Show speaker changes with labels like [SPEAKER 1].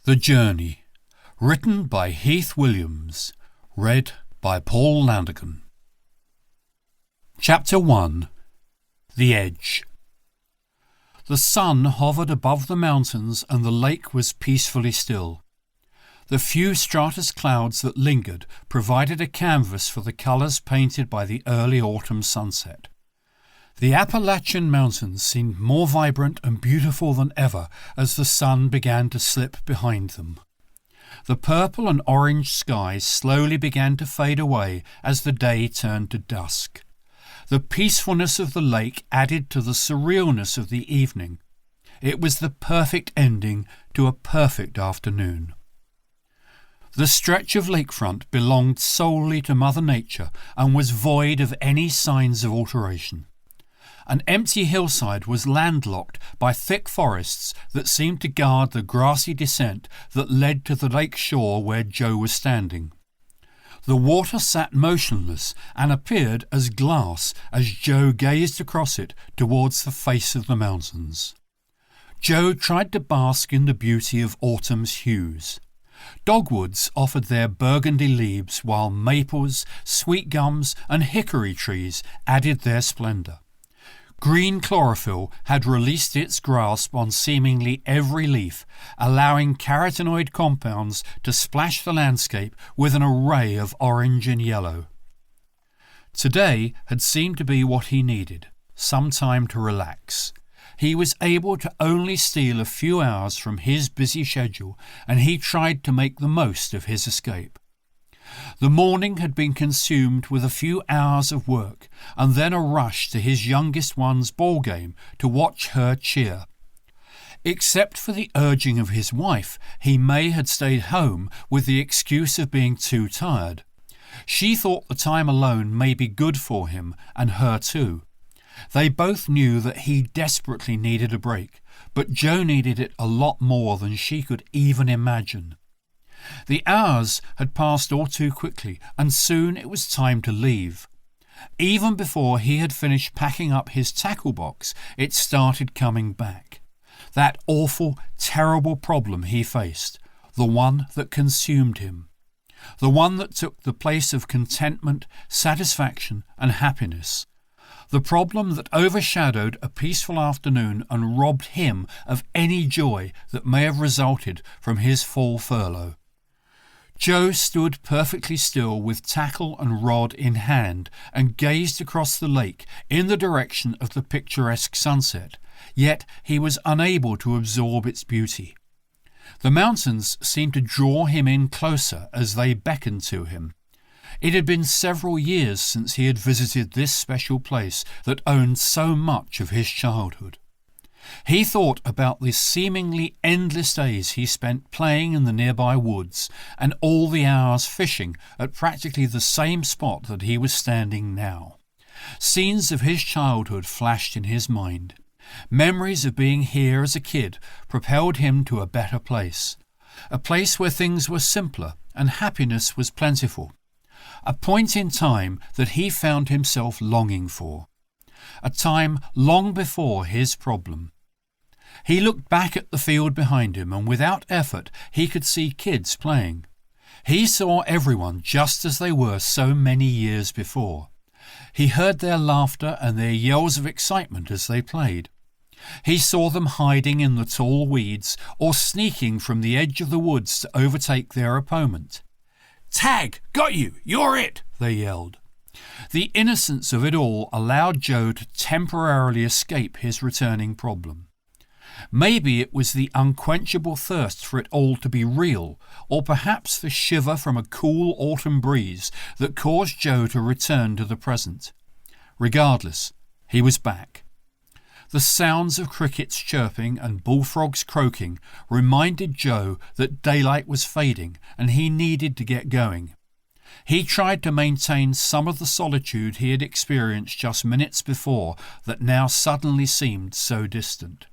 [SPEAKER 1] The Journey, written by Heath Williams, read by Paul Landergan. Chapter 1. The Edge. The sun hovered above the mountains and the lake was peacefully still. The few stratus clouds that lingered provided a canvas for the colours painted by the early autumn sunset. The Appalachian Mountains seemed more vibrant and beautiful than ever as the sun began to slip behind them. The purple and orange skies slowly began to fade away as the day turned to dusk. The peacefulness of the lake added to the surrealness of the evening. It was the perfect ending to a perfect afternoon. The stretch of lakefront belonged solely to Mother Nature and was void of any signs of alteration. An empty hillside was landlocked by thick forests that seemed to guard the grassy descent that led to the lake shore where Joe was standing. The water sat motionless and appeared as glass as Joe gazed across it towards the face of the mountains. Joe tried to bask in the beauty of autumn's hues. Dogwoods offered their burgundy leaves while maples, sweet gums and hickory trees added their splendour. Green chlorophyll had released its grasp on seemingly every leaf, allowing carotenoid compounds to splash the landscape with an array of orange and yellow. Today had seemed to be what he needed, some time to relax. He was able to only steal a few hours from his busy schedule, and he tried to make the most of his escape. The morning had been consumed with a few hours of work, and then a rush to his youngest one's ball game to watch her cheer. Except for the urging of his wife, he may have stayed home with the excuse of being too tired. She thought the time alone may be good for him, and her too. They both knew that he desperately needed a break, but Joe needed it a lot more than she could even imagine. The hours had passed all too quickly, and soon it was time to leave. Even before he had finished packing up his tackle box, it started coming back. That awful, terrible problem he faced, the one that consumed him. The one that took the place of contentment, satisfaction and happiness. The problem that overshadowed a peaceful afternoon and robbed him of any joy that may have resulted from his fall furlough. Joe stood perfectly still with tackle and rod in hand and gazed across the lake in the direction of the picturesque sunset, yet he was unable to absorb its beauty. The mountains seemed to draw him in closer as they beckoned to him. It had been several years since he had visited this special place that owned so much of his childhood. He thought about the seemingly endless days he spent playing in the nearby woods and all the hours fishing at practically the same spot that he was standing now. Scenes of his childhood flashed in his mind. Memories of being here as a kid propelled him to a better place. A place where things were simpler and happiness was plentiful. A point in time that he found himself longing for. A time long before his problem. He looked back at the field behind him, and without effort he could see kids playing. He saw everyone just as they were so many years before. He heard their laughter and their yells of excitement as they played. He saw them hiding in the tall weeds or sneaking from the edge of the woods to overtake their opponent. "Tag! Got you! You're it!" they yelled. The innocence of it all allowed Joe to temporarily escape his returning problem. Maybe it was the unquenchable thirst for it all to be real, or perhaps the shiver from a cool autumn breeze that caused Joe to return to the present. Regardless, he was back. The sounds of crickets chirping and bullfrogs croaking reminded Joe that daylight was fading and he needed to get going. He tried to maintain some of the solitude he had experienced just minutes before that now suddenly seemed so distant.